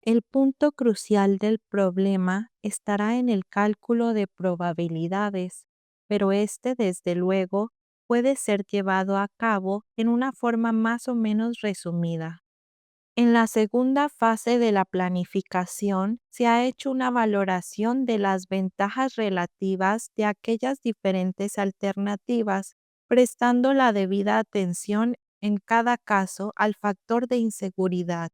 El punto crucial del problema estará en el cálculo de probabilidades, pero este, desde luego, puede ser llevado a cabo en una forma más o menos resumida. En la segunda fase de la planificación se ha hecho una valoración de las ventajas relativas de aquellas diferentes alternativas, prestando la debida atención en cada caso al factor de inseguridad.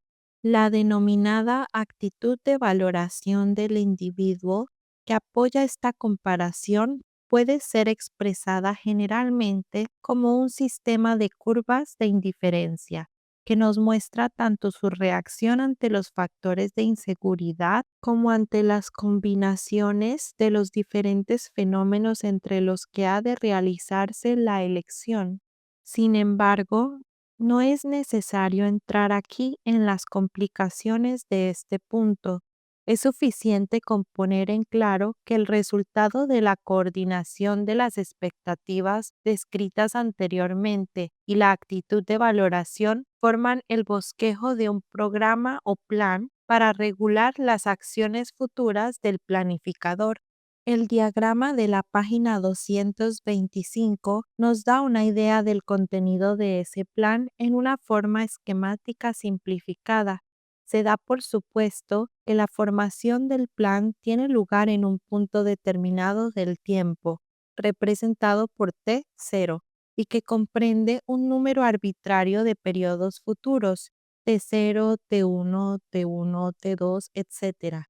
La denominada actitud de valoración del individuo que apoya esta comparación puede ser expresada generalmente como un sistema de curvas de indiferencia que nos muestra tanto su reacción ante los factores de inseguridad como ante las combinaciones de los diferentes fenómenos entre los que ha de realizarse la elección. Sin embargo, no es necesario entrar aquí en las complicaciones de este punto. Es suficiente con poner en claro que el resultado de la coordinación de las expectativas descritas anteriormente y la actitud de valoración forman el bosquejo de un programa o plan para regular las acciones futuras del planificador. El diagrama de la página 225 nos da una idea del contenido de ese plan en una forma esquemática simplificada. Se da por supuesto que la formación del plan tiene lugar en un punto determinado del tiempo, representado por T0, y que comprende un número arbitrario de periodos futuros, T0, T1, T1, T2, etc.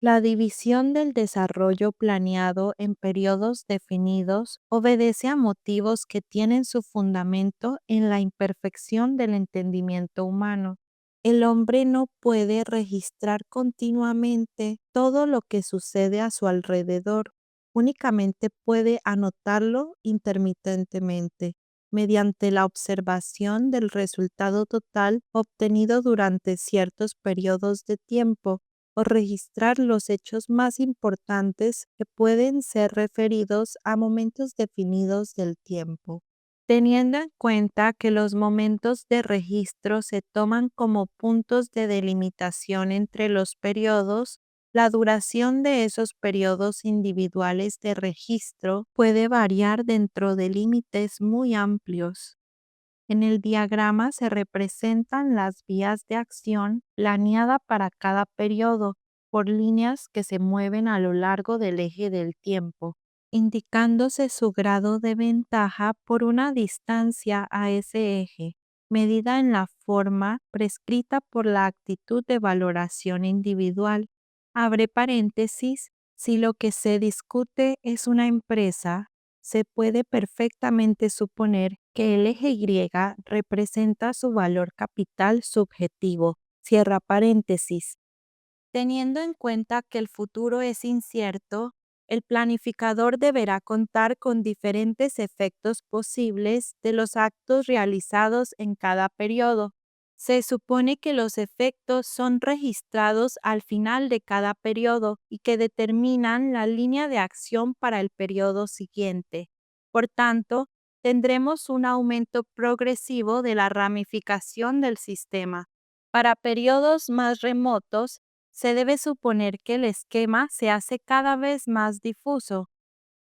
La división del desarrollo planeado en periodos definidos obedece a motivos que tienen su fundamento en la imperfección del entendimiento humano. El hombre no puede registrar continuamente todo lo que sucede a su alrededor, únicamente puede anotarlo intermitentemente, mediante la observación del resultado total obtenido durante ciertos periodos de tiempo o registrar los hechos más importantes que pueden ser referidos a momentos definidos del tiempo. Teniendo en cuenta que los momentos de registro se toman como puntos de delimitación entre los periodos, la duración de esos periodos individuales de registro puede variar dentro de límites muy amplios. En el diagrama se representan las vías de acción planeada para cada periodo por líneas que se mueven a lo largo del eje del tiempo, indicándose su grado de ventaja por una distancia a ese eje, medida en la forma prescrita por la actitud de valoración individual. Abre paréntesis, si lo que se discute es una empresa, se puede perfectamente suponer que el eje Y representa su valor capital subjetivo. Cierra paréntesis. Teniendo en cuenta que el futuro es incierto, el planificador deberá contar con diferentes efectos posibles de los actos realizados en cada periodo. Se supone que los efectos son registrados al final de cada periodo y que determinan la línea de acción para el periodo siguiente. Por tanto, tendremos un aumento progresivo de la ramificación del sistema. Para periodos más remotos, se debe suponer que el esquema se hace cada vez más difuso,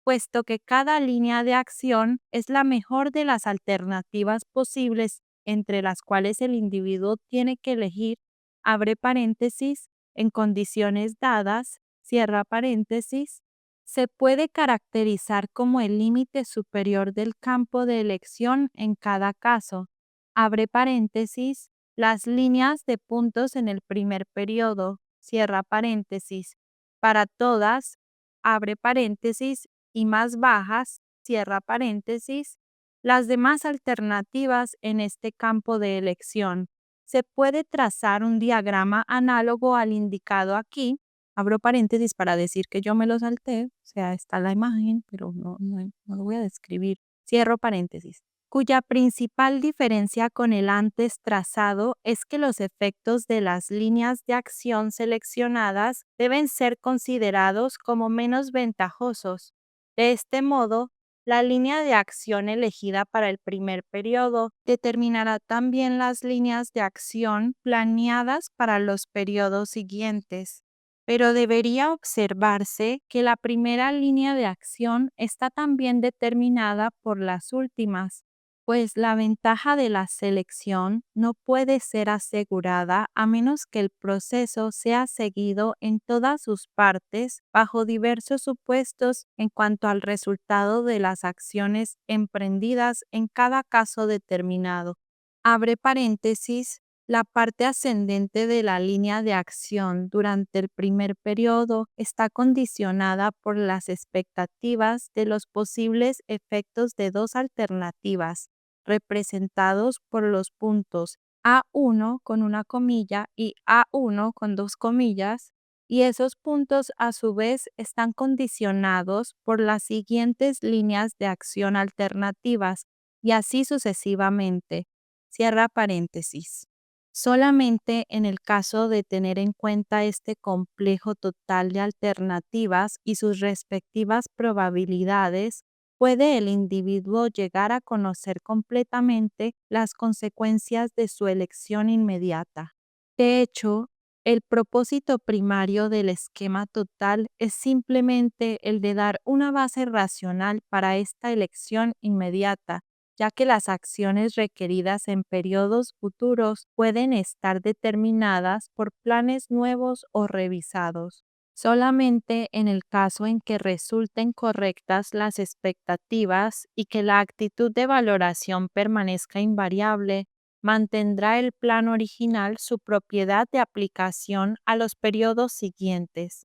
puesto que cada línea de acción es la mejor de las alternativas posibles entre las cuales el individuo tiene que elegir, abre paréntesis, en condiciones dadas, cierra paréntesis, se puede caracterizar como el límite superior del campo de elección en cada caso, abre paréntesis, las líneas de puntos en el primer periodo, cierra paréntesis, para todas, abre paréntesis, y más bajas, cierra paréntesis, las demás alternativas en este campo de elección. Se puede trazar un diagrama análogo al indicado aquí, abro paréntesis para decir que yo me lo salté, o sea, está la imagen, pero no lo voy a describir, cierro paréntesis, cuya principal diferencia con el antes trazado es que los efectos de las líneas de acción seleccionadas deben ser considerados como menos ventajosos. De este modo, La línea de acción elegida para el primer periodo determinará también las líneas de acción planeadas para los periodos siguientes, pero debería observarse que la primera línea de acción está también determinada por las últimas, pues la ventaja de la selección no puede ser asegurada a menos que el proceso sea seguido en todas sus partes bajo diversos supuestos en cuanto al resultado de las acciones emprendidas en cada caso determinado. Abre paréntesis. La parte ascendente de la línea de acción durante el primer periodo está condicionada por las expectativas de los posibles efectos de dos alternativas, representados por los puntos A1 con una comilla y A1 con dos comillas, y esos puntos a su vez están condicionados por las siguientes líneas de acción alternativas, y así sucesivamente. Cierra paréntesis. Solamente en el caso de tener en cuenta este complejo total de alternativas y sus respectivas probabilidades, puede el individuo llegar a conocer completamente las consecuencias de su elección inmediata. De hecho, el propósito primario del esquema total es simplemente el de dar una base racional para esta elección inmediata, ya que las acciones requeridas en periodos futuros pueden estar determinadas por planes nuevos o revisados. Solamente en el caso en que resulten correctas las expectativas y que la actitud de valoración permanezca invariable, mantendrá el plan original su propiedad de aplicación a los periodos siguientes.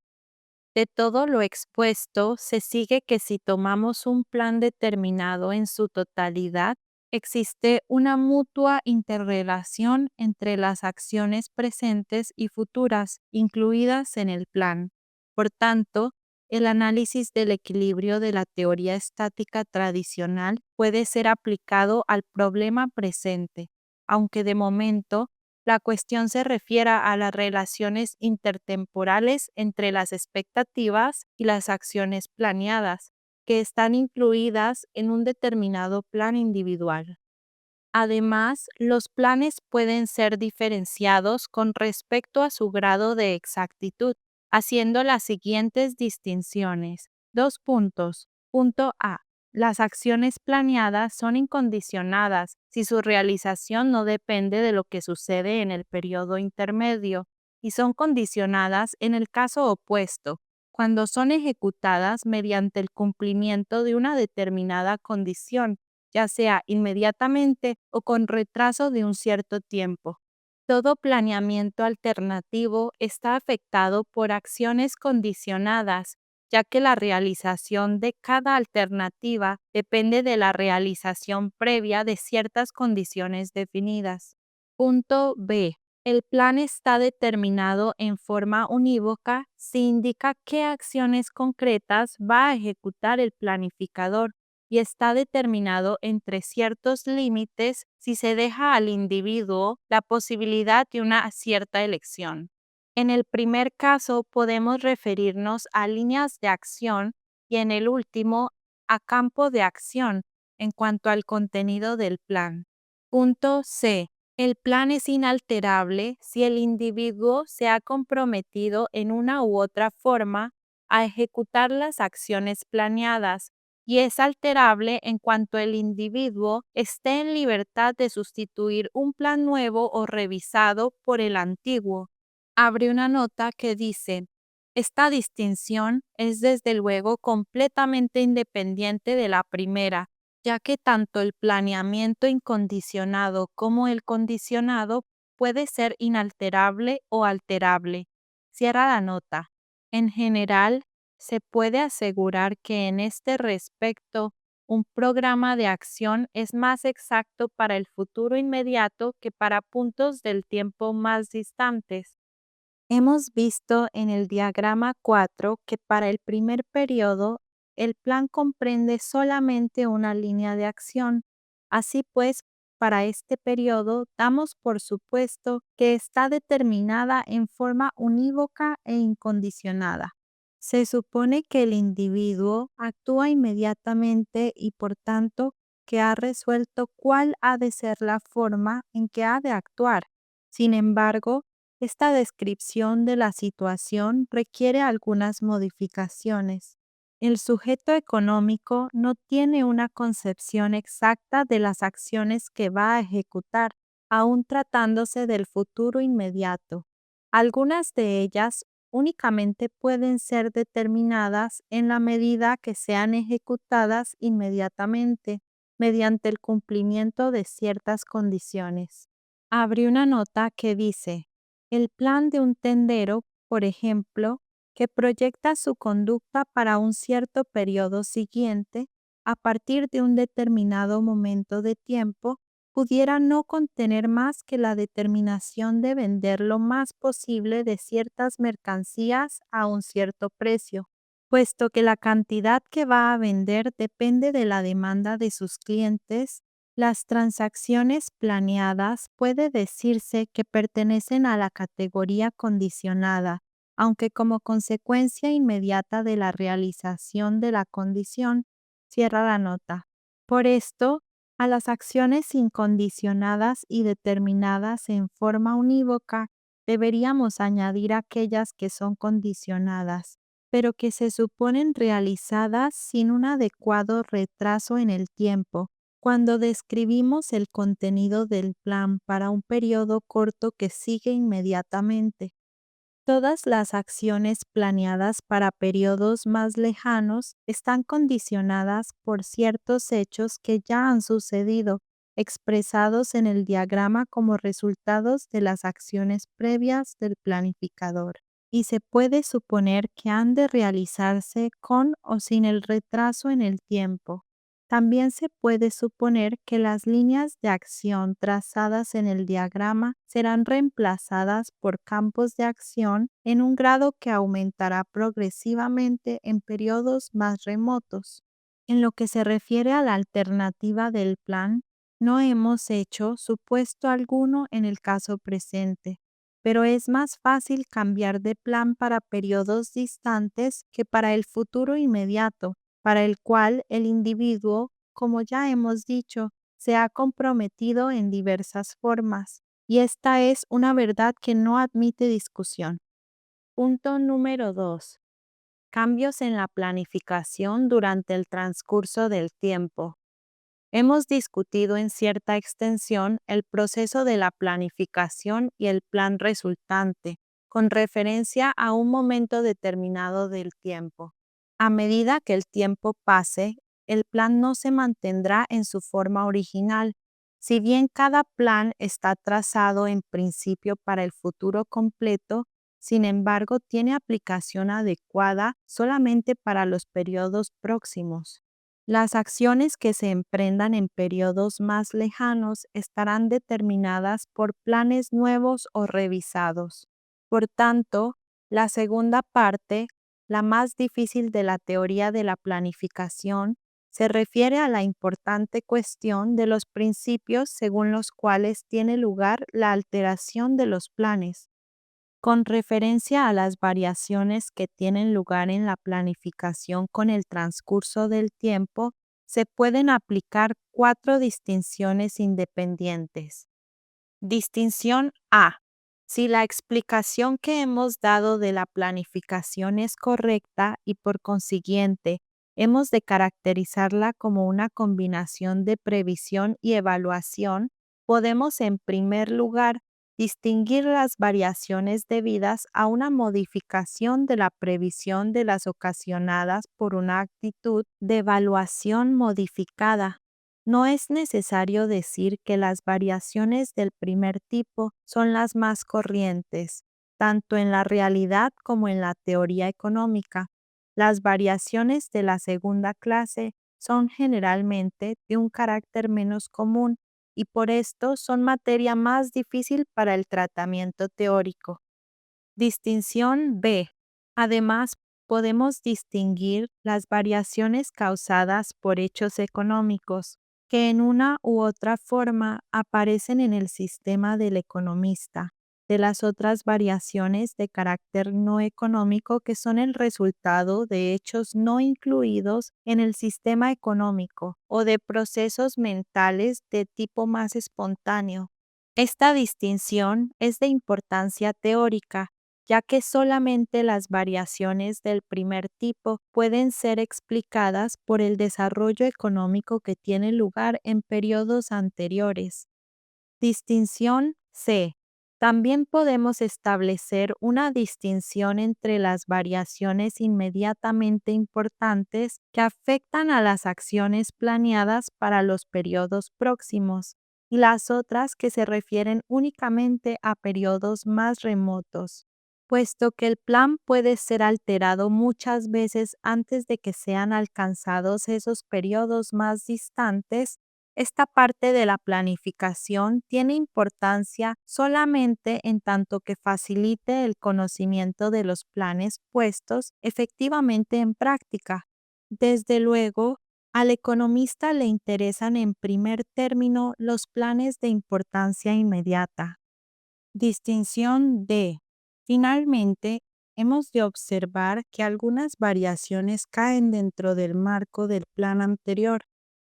De todo lo expuesto, se sigue que si tomamos un plan determinado en su totalidad, existe una mutua interrelación entre las acciones presentes y futuras incluidas en el plan. Por tanto, el análisis del equilibrio de la teoría estática tradicional puede ser aplicado al problema presente, aunque de momento la cuestión se refiera a las relaciones intertemporales entre las expectativas y las acciones planeadas, que están incluidas en un determinado plan individual. Además, los planes pueden ser diferenciados con respecto a su grado de exactitud, haciendo las siguientes distinciones. Dos puntos. Punto A. Las acciones planeadas son incondicionadas si su realización no depende de lo que sucede en el periodo intermedio, y son condicionadas en el caso opuesto, cuando son ejecutadas mediante el cumplimiento de una determinada condición, ya sea inmediatamente o con retraso de un cierto tiempo. Todo planeamiento alternativo está afectado por acciones condicionadas, ya que la realización de cada alternativa depende de la realización previa de ciertas condiciones definidas. Punto B. El plan está determinado en forma unívoca si indica qué acciones concretas va a ejecutar el planificador y está determinado entre ciertos límites si se deja al individuo la posibilidad de una cierta elección. En el primer caso podemos referirnos a líneas de acción y en el último a campo de acción en cuanto al contenido del plan. Punto C. El plan es inalterable si el individuo se ha comprometido en una u otra forma a ejecutar las acciones planeadas y es alterable en cuanto el individuo esté en libertad de sustituir un plan nuevo o revisado por el antiguo. Abre una nota que dice: esta distinción es desde luego completamente independiente de la primera, ya que tanto el planeamiento incondicionado como el condicionado puede ser inalterable o alterable. Cierra la nota. En general, se puede asegurar que en este respecto, un programa de acción es más exacto para el futuro inmediato que para puntos del tiempo más distantes. Hemos visto en el diagrama 4 que para el primer periodo, el plan comprende solamente una línea de acción. Así pues, para este periodo damos por supuesto que está determinada en forma unívoca e incondicionada. Se supone que el individuo actúa inmediatamente y por tanto que ha resuelto cuál ha de ser la forma en que ha de actuar. Sin embargo, esta descripción de la situación requiere algunas modificaciones. El sujeto económico no tiene una concepción exacta de las acciones que va a ejecutar, aun tratándose del futuro inmediato. Algunas de ellas únicamente pueden ser determinadas en la medida que sean ejecutadas inmediatamente mediante el cumplimiento de ciertas condiciones. Abrí una nota que dice, el plan de un tendero, por ejemplo, que proyecta su conducta para un cierto periodo siguiente, a partir de un determinado momento de tiempo, pudiera no contener más que la determinación de vender lo más posible de ciertas mercancías a un cierto precio, puesto que la cantidad que va a vender depende de la demanda de sus clientes. Las transacciones planeadas puede decirse que pertenecen a la categoría condicionada, aunque como consecuencia inmediata de la realización de la condición, cierra la nota. Por esto, a las acciones incondicionadas y determinadas en forma unívoca deberíamos añadir aquellas que son condicionadas, pero que se suponen realizadas sin un adecuado retraso en el tiempo. Cuando describimos el contenido del plan para un periodo corto que sigue inmediatamente, todas las acciones planeadas para periodos más lejanos están condicionadas por ciertos hechos que ya han sucedido, expresados en el diagrama como resultados de las acciones previas del planificador, y se puede suponer que han de realizarse con o sin el retraso en el tiempo. También se puede suponer que las líneas de acción trazadas en el diagrama serán reemplazadas por campos de acción en un grado que aumentará progresivamente en periodos más remotos. En lo que se refiere a la alternativa del plan, no hemos hecho supuesto alguno en el caso presente, pero es más fácil cambiar de plan para periodos distantes que para el futuro inmediato, para el cual el individuo, como ya hemos dicho, se ha comprometido en diversas formas, y esta es una verdad que no admite discusión. Punto número 2. Cambios en la planificación durante el transcurso del tiempo. Hemos discutido en cierta extensión el proceso de la planificación y el plan resultante, con referencia a un momento determinado del tiempo. A medida que el tiempo pase, el plan no se mantendrá en su forma original. Si bien cada plan está trazado en principio para el futuro completo, sin embargo tiene aplicación adecuada solamente para los periodos próximos. Las acciones que se emprendan en periodos más lejanos estarán determinadas por planes nuevos o revisados. Por tanto, la segunda parte, la más difícil de la teoría de la planificación, se refiere a la importante cuestión de los principios según los cuales tiene lugar la alteración de los planes. Con referencia a las variaciones que tienen lugar en la planificación con el transcurso del tiempo, se pueden aplicar 4 distinciones independientes. Distinción A. Si la explicación que hemos dado de la planificación es correcta y por consiguiente hemos de caracterizarla como una combinación de previsión y evaluación, podemos en primer lugar distinguir las variaciones debidas a una modificación de la previsión de las ocasionadas por una actitud de evaluación modificada. No es necesario decir que las variaciones del primer tipo son las más corrientes, tanto en la realidad como en la teoría económica. Las variaciones de la segunda clase son generalmente de un carácter menos común y por esto son materia más difícil para el tratamiento teórico. Distinción B. Además, podemos distinguir las variaciones causadas por hechos económicos que en una u otra forma aparecen en el sistema del economista, de las otras variaciones de carácter no económico que son el resultado de hechos no incluidos en el sistema económico o de procesos mentales de tipo más espontáneo. Esta distinción es de importancia teórica, ya que solamente las variaciones del primer tipo pueden ser explicadas por el desarrollo económico que tiene lugar en periodos anteriores. Distinción C. También podemos establecer una distinción entre las variaciones inmediatamente importantes que afectan a las acciones planeadas para los periodos próximos y las otras que se refieren únicamente a periodos más remotos, puesto que el plan puede ser alterado muchas veces antes de que sean alcanzados esos periodos más distantes. Esta parte de la planificación tiene importancia solamente en tanto que facilite el conocimiento de los planes puestos efectivamente en práctica. Desde luego, al economista le interesan en primer término los planes de importancia inmediata. Distinción D. Finalmente, hemos de observar que algunas variaciones caen dentro del marco del plan anterior,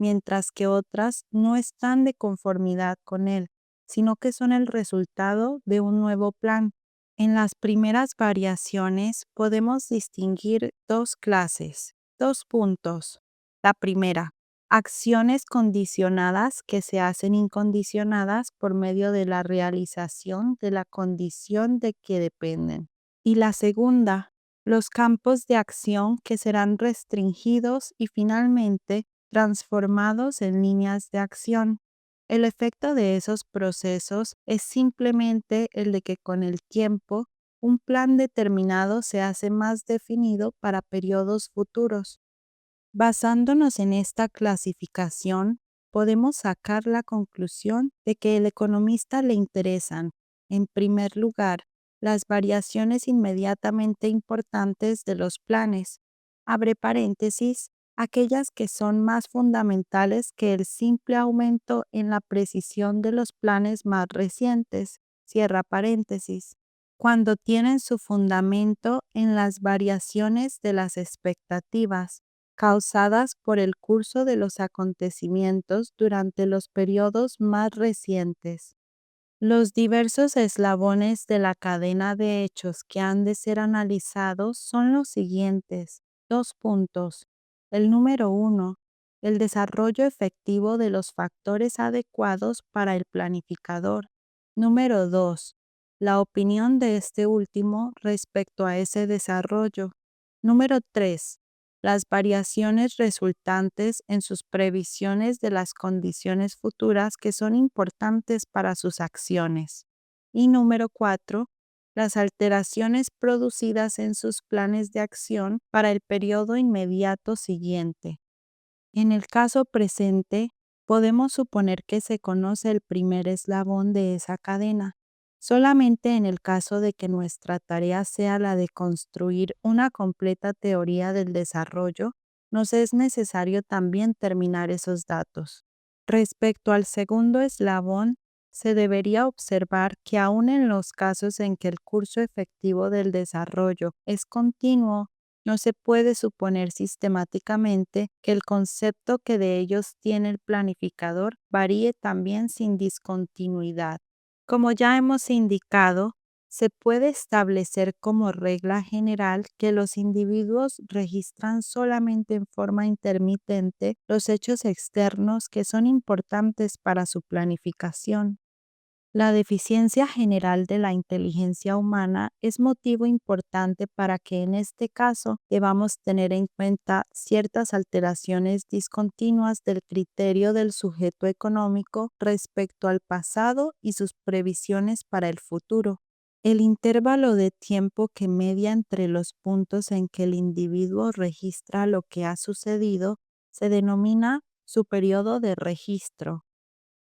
mientras que otras no están de conformidad con él, sino que son el resultado de un nuevo plan. En las primeras variaciones podemos distinguir dos clases, dos puntos. La primera, acciones condicionadas que se hacen incondicionadas por medio de la realización de la condición de que dependen. Y la segunda, los campos de acción que serán restringidos y finalmente transformados en líneas de acción. El efecto de esos procesos es simplemente el de que con el tiempo un plan determinado se hace más definido para periodos futuros. Basándonos en esta clasificación, podemos sacar la conclusión de que el economista le interesan, en primer lugar, las variaciones inmediatamente importantes de los planes, abre paréntesis, aquellas que son más fundamentales que el simple aumento en la precisión de los planes más recientes, cierra paréntesis, cuando tienen su fundamento en las variaciones de las expectativas causadas por el curso de los acontecimientos durante los periodos más recientes. Los diversos eslabones de la cadena de hechos que han de ser analizados son los siguientes. Dos puntos. El número 1. El desarrollo efectivo de los factores adecuados para el planificador. Número 2. La opinión de este último respecto a ese desarrollo. Número 3. Las variaciones resultantes en sus previsiones de las condiciones futuras que son importantes para sus acciones. Y número 4, las alteraciones producidas en sus planes de acción para el periodo inmediato siguiente. En el caso presente, podemos suponer que se conoce el primer eslabón de esa cadena. Solamente en el caso de que nuestra tarea sea la de construir una completa teoría del desarrollo, nos es necesario también terminar esos datos. Respecto al segundo eslabón, se debería observar que aun en los casos en que el curso efectivo del desarrollo es continuo, no se puede suponer sistemáticamente que el concepto que de ellos tiene el planificador varíe también sin discontinuidad. Como ya hemos indicado, se puede establecer como regla general que los individuos registran solamente en forma intermitente los hechos externos que son importantes para su planificación. La deficiencia general de la inteligencia humana es motivo importante para que en este caso debamos tener en cuenta ciertas alteraciones discontinuas del criterio del sujeto económico respecto al pasado y sus previsiones para el futuro. El intervalo de tiempo que media entre los puntos en que el individuo registra lo que ha sucedido se denomina su periodo de registro.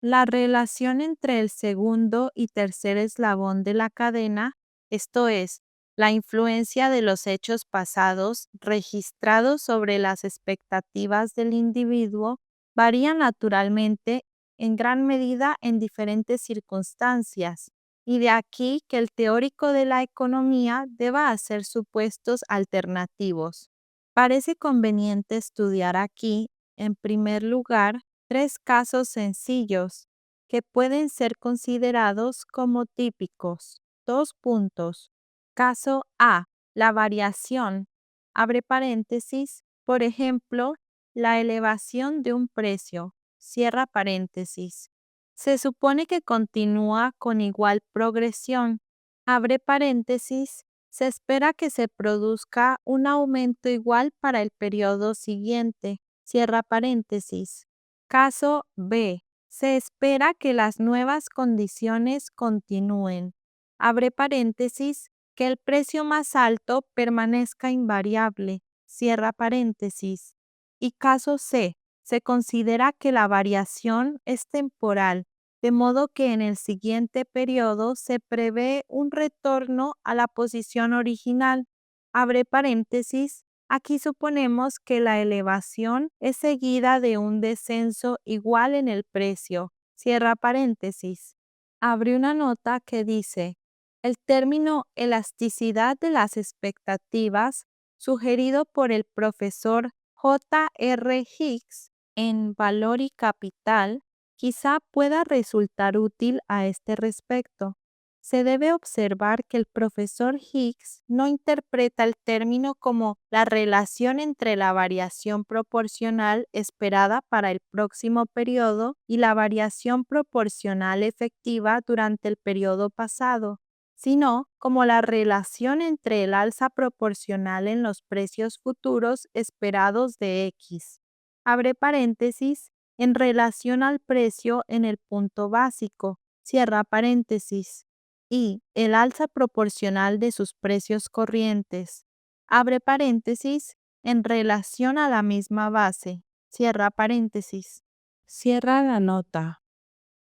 La relación entre el segundo y tercer eslabón de la cadena, esto es, la influencia de los hechos pasados registrados sobre las expectativas del individuo, varía naturalmente en gran medida en diferentes circunstancias. y de aquí que el teórico de la economía deba hacer supuestos alternativos. Parece conveniente estudiar aquí, en primer lugar, tres casos sencillos que pueden ser considerados como típicos. 2 puntos. Caso A. La variación. Abre paréntesis. Por ejemplo, la elevación de un precio. Cierra paréntesis. Se supone que continúa con igual progresión. Abre paréntesis. Se espera que se produzca un aumento igual para el periodo siguiente. Cierra paréntesis. Caso B. Se espera que las nuevas condiciones continúen. Abre paréntesis. Que el precio más alto permanezca invariable. Cierra paréntesis. Y caso C. Se considera que la variación es temporal, de modo que en el siguiente periodo se prevé un retorno a la posición original. Abre paréntesis. Aquí suponemos que la elevación es seguida de un descenso igual en el precio. Cierra paréntesis. Abre una nota que dice, el término elasticidad de las expectativas, sugerido por el profesor J. R. Hicks en Valor y Capital, quizá pueda resultar útil a este respecto. Se debe observar que el profesor Hicks no interpreta el término como la relación entre la variación proporcional esperada para el próximo periodo y la variación proporcional efectiva durante el periodo pasado, sino como la relación entre el alza proporcional en los precios futuros esperados de X. Abre paréntesis, en relación al precio en el punto básico, cierra paréntesis, y el alza proporcional de sus precios corrientes, abre paréntesis, en relación a la misma base, cierra paréntesis. Cierra la nota.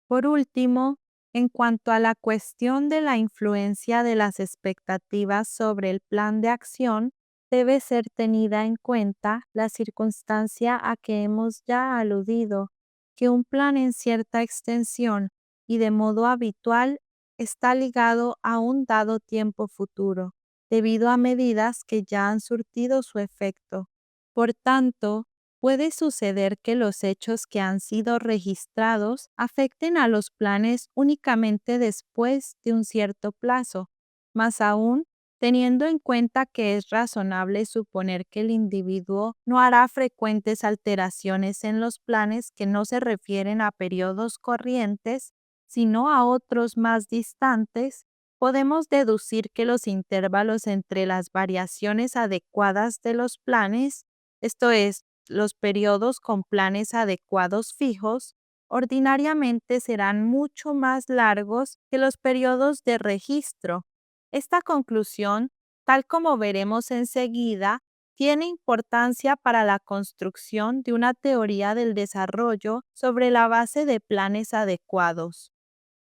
Por último, en cuanto a la cuestión de la influencia de las expectativas sobre el plan de acción, debe ser tenida en cuenta la circunstancia a que hemos ya aludido, que un plan en cierta extensión y de modo habitual está ligado a un dado tiempo futuro, debido a medidas que ya han surtido su efecto. Por tanto, puede suceder que los hechos que han sido registrados afecten a los planes únicamente después de un cierto plazo, más aún teniendo en cuenta que es razonable suponer que el individuo no hará frecuentes alteraciones en los planes que no se refieren a periodos corrientes, sino a otros más distantes. Podemos deducir que los intervalos entre las variaciones adecuadas de los planes, esto es, los periodos con planes adecuados fijos, ordinariamente serán mucho más largos que los periodos de registro. Esta conclusión, tal como veremos enseguida, tiene importancia para la construcción de una teoría del desarrollo sobre la base de planes adecuados.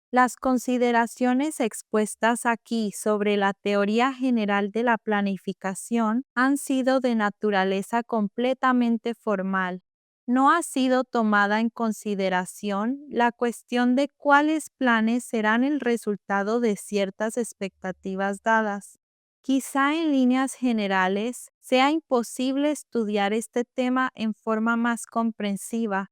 Las consideraciones expuestas aquí sobre la teoría general de la planificación han sido de naturaleza completamente formal. No ha sido tomada en consideración la cuestión de cuáles planes serán el resultado de ciertas expectativas dadas. Quizá en líneas generales sea imposible estudiar este tema en forma más comprensiva.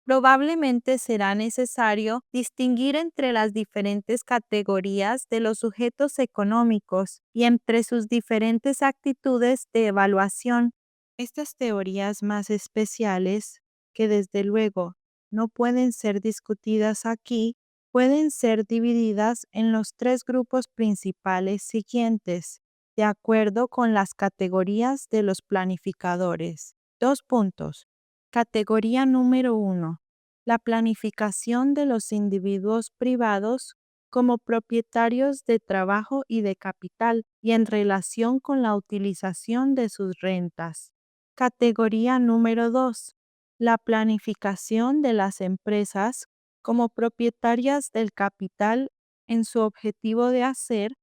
Probablemente será necesario distinguir entre las diferentes categorías de los sujetos económicos y entre sus diferentes actitudes de evaluación. Estas teorías más especiales, que desde luego no pueden ser discutidas aquí, pueden ser divididas en los tres grupos principales siguientes, de acuerdo con las categorías de los planificadores. 2 puntos. Categoría número 1. La planificación de los individuos privados como propietarios de trabajo y de capital y en relación con la utilización de sus rentas. Categoría número 2. La planificación de las empresas como propietarias del capital en su objetivo de hacer,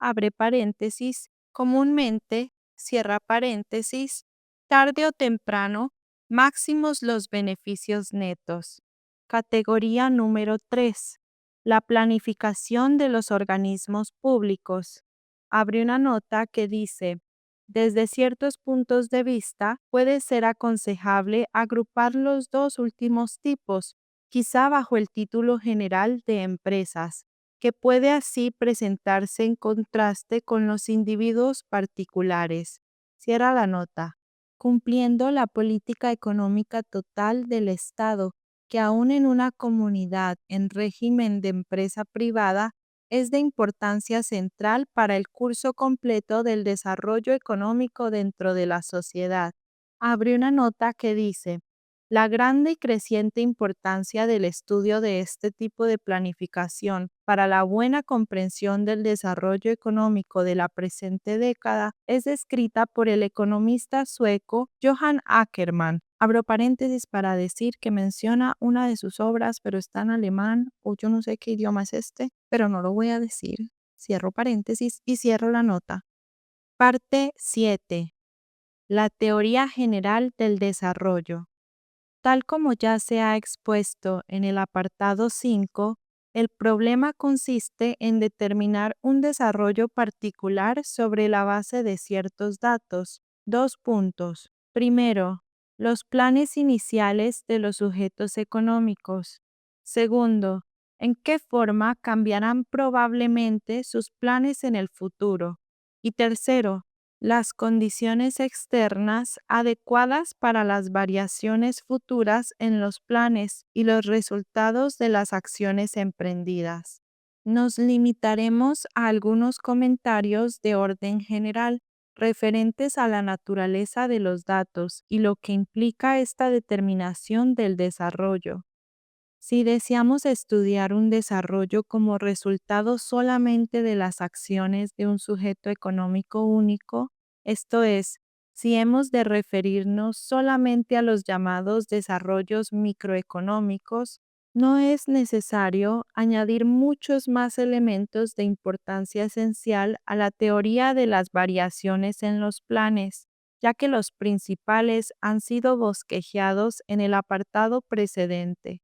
abre paréntesis, comúnmente, cierra paréntesis, tarde o temprano, máximos los beneficios netos. Categoría número 3. La planificación de los organismos públicos. Abre una nota que dice, desde ciertos puntos de vista puede ser aconsejable agrupar los dos últimos tipos, quizá bajo el título general de empresas, que puede así presentarse en contraste con los individuos particulares. Cierra la nota. Cumpliendo la política económica total del Estado, que aún en una comunidad en régimen de empresa privada es de importancia central para el curso completo del desarrollo económico dentro de la sociedad. Abre una nota que dice, la grande y creciente importancia del estudio de este tipo de planificación para la buena comprensión del desarrollo económico de la presente década es descrita por el economista sueco Johan Ackerman. Abro paréntesis para decir que menciona una de sus obras, pero está en alemán o yo no sé qué idioma es este, pero no lo voy a decir. Cierro paréntesis y cierro la nota. Parte 7. La teoría general del desarrollo. Tal como ya se ha expuesto en el apartado 5, el problema consiste en determinar un desarrollo particular sobre la base de ciertos datos. Dos puntos. Primero, los planes iniciales de los sujetos económicos. Segundo, en qué forma cambiarán probablemente sus planes en el futuro. Y tercero, las condiciones externas adecuadas para las variaciones futuras en los planes y los resultados de las acciones emprendidas. Nos limitaremos a algunos comentarios de orden general referentes a la naturaleza de los datos y lo que implica esta determinación del desarrollo. Si deseamos estudiar un desarrollo como resultado solamente de las acciones de un sujeto económico único, esto es, si hemos de referirnos solamente a los llamados desarrollos microeconómicos, no es necesario añadir muchos más elementos de importancia esencial a la teoría de las variaciones en los planes, ya que los principales han sido bosquejados en el apartado precedente.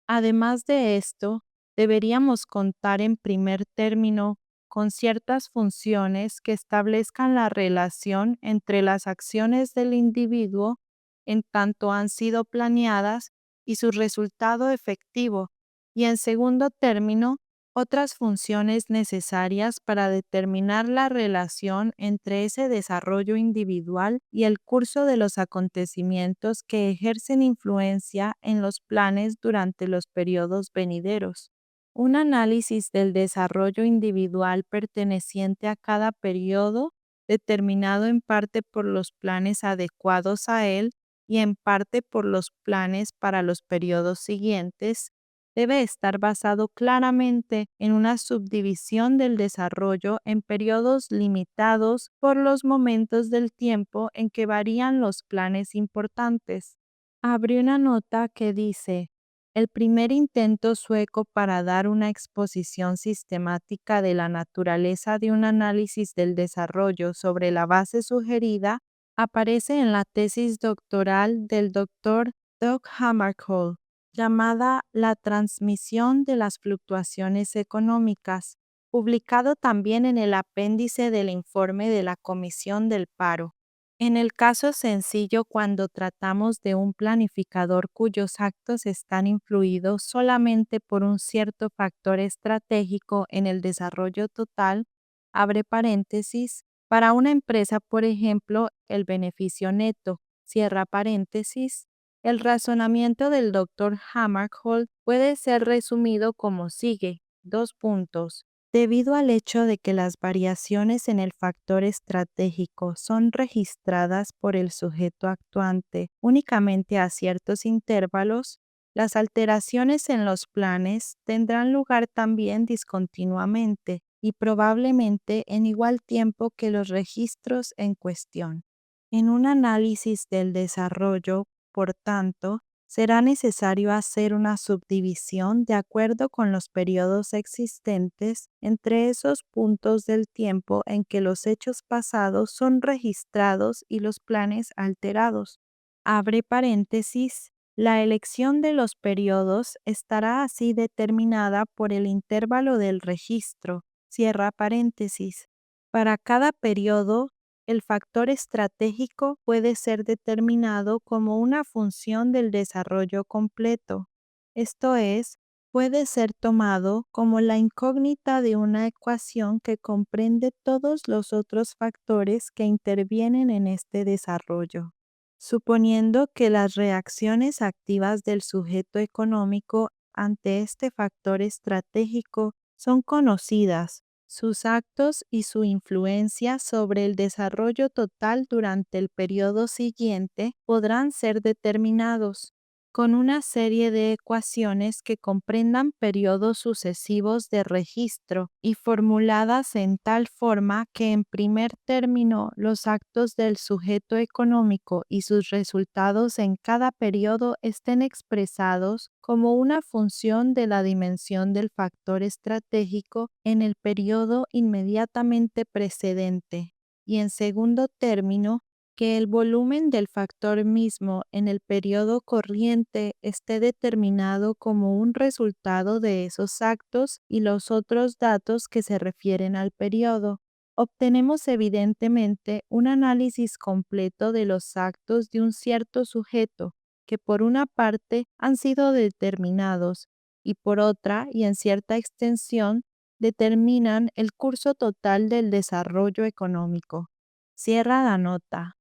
Además de esto, deberíamos contar en primer término con ciertas funciones que establezcan la relación entre las acciones del individuo en tanto han sido planeadas y su resultado efectivo, y en segundo término, otras funciones necesarias para determinar la relación entre ese desarrollo individual y el curso de los acontecimientos que ejercen influencia en los planes durante los periodos venideros. Un análisis del desarrollo individual perteneciente a cada periodo, determinado en parte por los planes adecuados a él y en parte por los planes para los periodos siguientes, debe estar basado claramente en una subdivisión del desarrollo en periodos limitados por los momentos del tiempo en que varían los planes importantes. Abrí una nota que dice, el primer intento sueco para dar una exposición sistemática de la naturaleza de un análisis del desarrollo sobre la base sugerida aparece en la tesis doctoral del Dr. Doug Hammarskjöld llamada La transmisión de las fluctuaciones económicas, publicado también en el apéndice del informe de la Comisión del Paro. En el caso sencillo, cuando tratamos de un planificador cuyos actos están influidos solamente por un cierto factor estratégico en el desarrollo total, abre paréntesis, para una empresa, por ejemplo, el beneficio neto, cierra paréntesis, el razonamiento del Dr. Hammarskjöld puede ser resumido como sigue: dos puntos. Debido al hecho de que las variaciones en el factor estratégico son registradas por el sujeto actuante únicamente a ciertos intervalos, las alteraciones en los planes tendrán lugar también discontinuamente y probablemente en igual tiempo que los registros en cuestión. En un análisis del desarrollo, por tanto, será necesario hacer una subdivisión de acuerdo con los periodos existentes entre esos puntos del tiempo en que los hechos pasados son registrados y los planes alterados. Abre paréntesis, La elección de los periodos estará así determinada por el intervalo del registro, cierra paréntesis. Para cada periodo, el factor estratégico puede ser determinado como una función del desarrollo completo. Esto es, puede ser tomado como la incógnita de una ecuación que comprende todos los otros factores que intervienen en este desarrollo. Suponiendo que las reacciones activas del sujeto económico ante este factor estratégico son conocidas, sus actos y su influencia sobre el desarrollo total durante el periodo siguiente podrán ser determinados con una serie de ecuaciones que comprendan periodos sucesivos de registro y formuladas en tal forma que en primer término los actos del sujeto económico y sus resultados en cada periodo estén expresados como una función de la dimensión del factor estratégico en el periodo inmediatamente precedente y en segundo término que el volumen del factor mismo en el periodo corriente esté determinado como un resultado de esos actos y los otros datos que se refieren al periodo. Obtenemos evidentemente un análisis completo de los actos de un cierto sujeto, que por una parte han sido determinados y por otra, y en cierta extensión, determinan el curso total del desarrollo económico. Cierra la nota.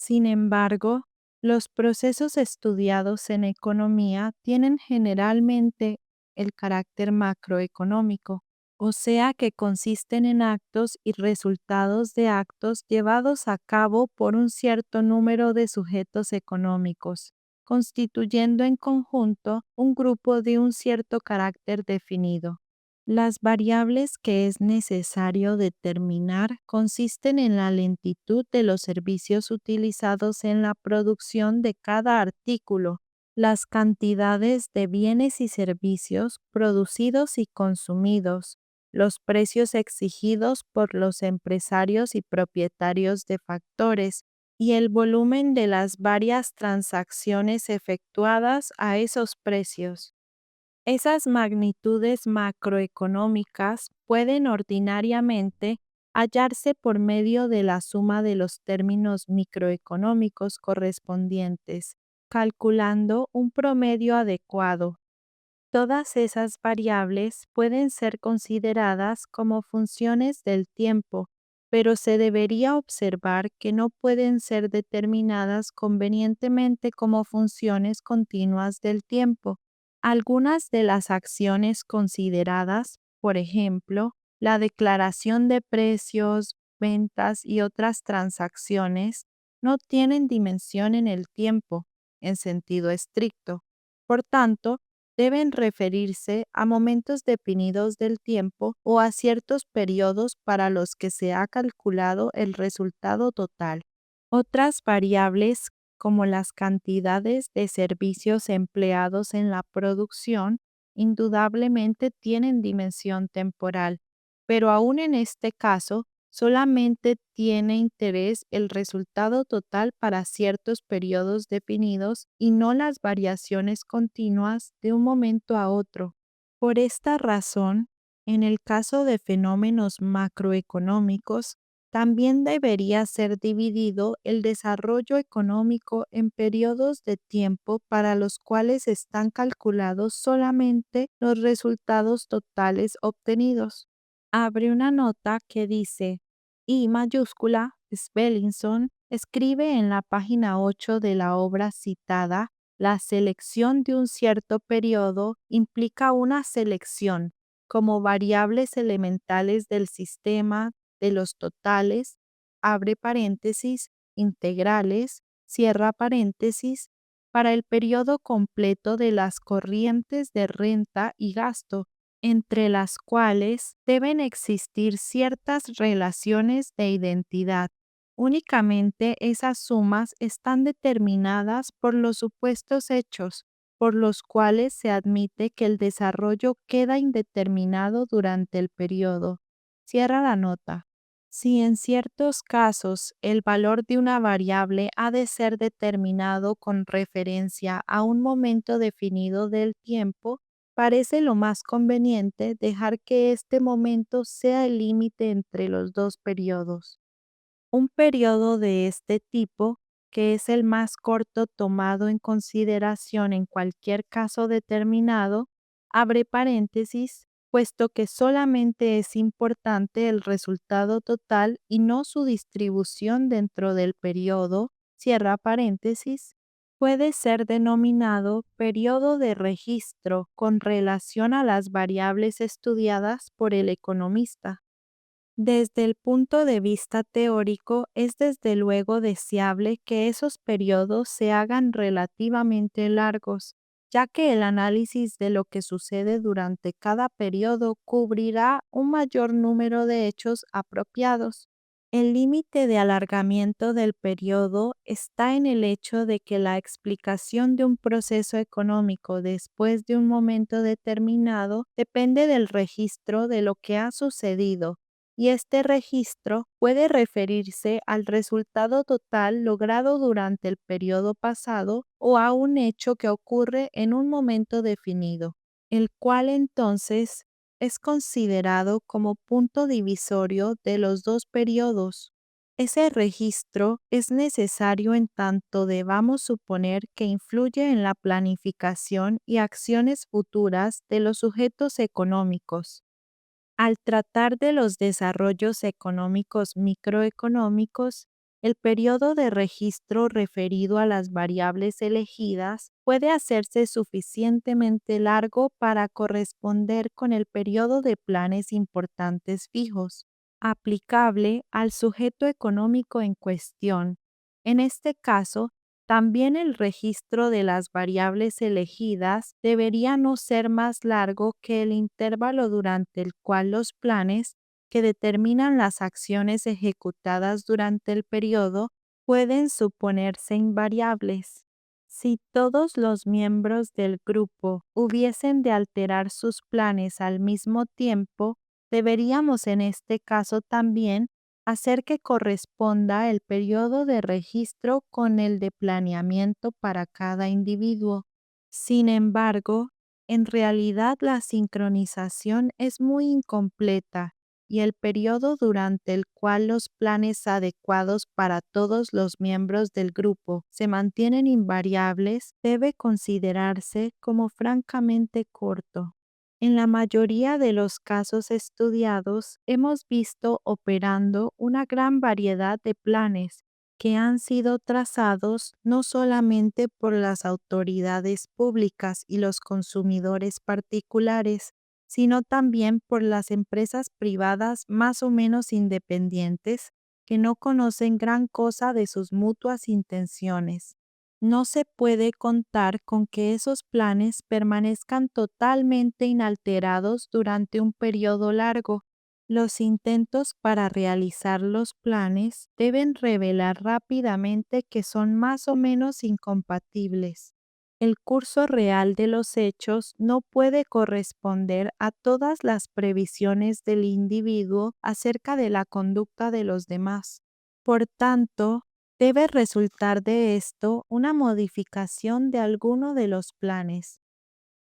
Sin embargo, los procesos estudiados en economía tienen generalmente el carácter macroeconómico, o sea que consisten en actos y resultados de actos llevados a cabo por un cierto número de sujetos económicos, constituyendo en conjunto un grupo de un cierto carácter definido. Las variables que es necesario determinar consisten en la lentitud de los servicios utilizados en la producción de cada artículo, las cantidades de bienes y servicios producidos y consumidos, los precios exigidos por los empresarios y propietarios de factores, y el volumen de las varias transacciones efectuadas a esos precios. Esas magnitudes macroeconómicas pueden ordinariamente hallarse por medio de la suma de los términos microeconómicos correspondientes, calculando un promedio adecuado. Todas esas variables pueden ser consideradas como funciones del tiempo, pero se debería observar que no pueden ser determinadas convenientemente como funciones continuas del tiempo. Algunas de las acciones consideradas, por ejemplo, la declaración de precios, ventas y otras transacciones, no tienen dimensión en el tiempo, en sentido estricto. Por tanto, deben referirse a momentos definidos del tiempo o a ciertos periodos para los que se ha calculado el resultado total. Otras variables, como las cantidades de servicios empleados en la producción, indudablemente tienen dimensión temporal, pero aún en este caso, solamente tiene interés el resultado total para ciertos periodos definidos y no las variaciones continuas de un momento a otro. Por esta razón, en el caso de fenómenos macroeconómicos, también debería ser dividido el desarrollo económico en periodos de tiempo para los cuales están calculados solamente los resultados totales obtenidos. Abre una nota que dice: I mayúscula, Spellinson, escribe en la página 8 de la obra citada, la selección de un cierto periodo implica una selección, como variables elementales del sistema, de los totales, abre paréntesis, integrales, cierra paréntesis, para el periodo completo de las corrientes de renta y gasto, entre las cuales deben existir ciertas relaciones de identidad. Únicamente esas sumas están determinadas por los supuestos hechos, por los cuales se admite que el desarrollo queda indeterminado durante el periodo. Cierra la nota. Si en ciertos casos el valor de una variable ha de ser determinado con referencia a un momento definido del tiempo, parece lo más conveniente dejar que este momento sea el límite entre los dos periodos. Un periodo de este tipo, que es el más corto tomado en consideración en cualquier caso determinado, abre paréntesis, puesto que solamente es importante el resultado total y no su distribución dentro del periodo, cierra paréntesis, puede ser denominado periodo de registro con relación a las variables estudiadas por el economista. Desde el punto de vista teórico, es desde luego deseable que esos periodos se hagan relativamente largos, ya que el análisis de lo que sucede durante cada periodo cubrirá un mayor número de hechos apropiados. El límite de alargamiento del periodo está en el hecho de que la explicación de un proceso económico después de un momento determinado depende del registro de lo que ha sucedido, y este registro puede referirse al resultado total logrado durante el periodo pasado o a un hecho que ocurre en un momento definido, el cual entonces es considerado como punto divisorio de los dos periodos. Ese registro es necesario en tanto debamos suponer que influye en la planificación y acciones futuras de los sujetos económicos. Al tratar de los desarrollos económicos microeconómicos, el periodo de registro referido a las variables elegidas puede hacerse suficientemente largo para corresponder con el periodo de planes importantes fijos, aplicable al sujeto económico en cuestión. En este caso, también el registro de las variables elegidas debería no ser más largo que el intervalo durante el cual los planes que determinan las acciones ejecutadas durante el periodo pueden suponerse invariables. Si todos los miembros del grupo hubiesen de alterar sus planes al mismo tiempo, deberíamos en este caso también hacer que corresponda el periodo de registro con el de planeamiento para cada individuo. Sin embargo, en realidad la sincronización es muy incompleta y el periodo durante el cual los planes adecuados para todos los miembros del grupo se mantienen invariables debe considerarse como francamente corto. En la mayoría de los casos estudiados, hemos visto operando una gran variedad de planes que han sido trazados no solamente por las autoridades públicas y los consumidores particulares, sino también por las empresas privadas más o menos independientes que no conocen gran cosa de sus mutuas intenciones. No se puede contar con que esos planes permanezcan totalmente inalterados durante un periodo largo. Los intentos para realizar los planes deben revelar rápidamente que son más o menos incompatibles. El curso real de los hechos no puede corresponder a todas las previsiones del individuo acerca de la conducta de los demás. Por tanto, debe resultar de esto una modificación de alguno de los planes.